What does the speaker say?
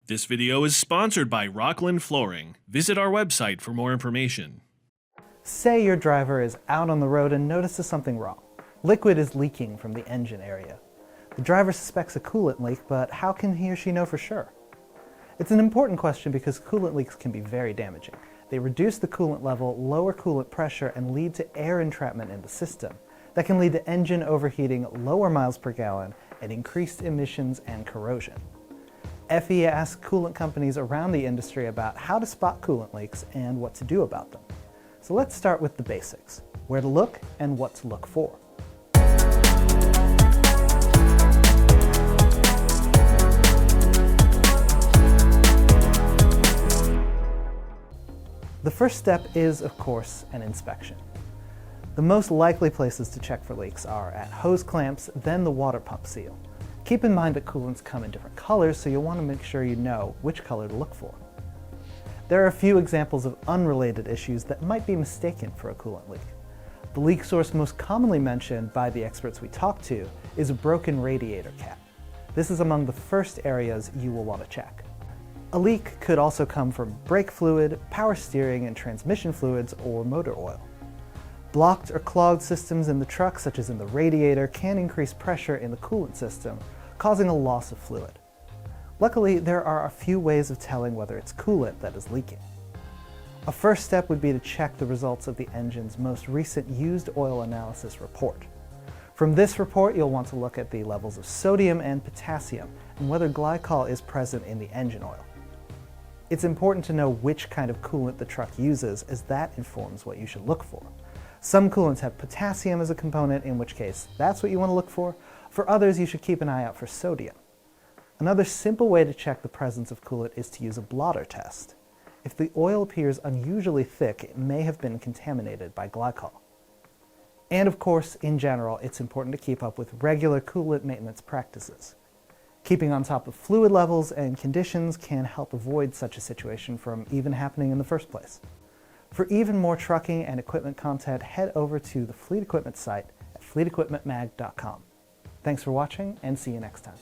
This video is sponsored by Rockland Flooring. Visit our website for more information. Say your driver is out on the road and notices something wrong. Liquid is leaking from the engine area. The driver suspects a coolant leak, but how can he or she know for sure? It's an important question because coolant leaks can be very damaging. They reduce the coolant level, lower coolant pressure, and lead to air entrapment in the system. That can lead to engine overheating, lower miles per gallon, and increased emissions and corrosion. FE asked coolant companies around the industry about how to spot coolant leaks and what to do about them. So let's start with the basics: where to look and what to look for. The first step is, of course, an inspection. The most likely places to check for leaks are at hose clamps, then the water pump seal. Keep in mind that coolants come in different colors, so you'll want to make sure you know which color to look for. There are a few examples of unrelated issues that might be mistaken for a coolant leak. The leak source most commonly mentioned by the experts we talked to is a broken radiator cap. This is among the first areas you will want to check. A leak could also come from brake fluid, power steering and transmission fluids, or motor oil. Blocked or clogged systems in the truck, such as in the radiator, can increase pressure in the coolant system, causing a loss of fluid. Luckily, there are a few ways of telling whether it's coolant that is leaking. A first step would be to check the results of the engine's most recent used oil analysis report. From this report, you'll want to look at the levels of sodium and potassium and whether glycol is present in the engine oil. It's important to know which kind of coolant the truck uses, as that informs what you should look for. Some coolants have potassium as a component, in which case that's what you want to look for. For others, you should keep an eye out for sodium. Another simple way to check the presence of coolant is to use a blotter test. If the oil appears unusually thick, it may have been contaminated by glycol. And of course, in general, it's important to keep up with regular coolant maintenance practices. Keeping on top of fluid levels and conditions can help avoid such a situation from even happening in the first place. For even more trucking and equipment content, head over to the Fleet Equipment site at fleetequipmentmag.com. Thanks for watching, and see you next time.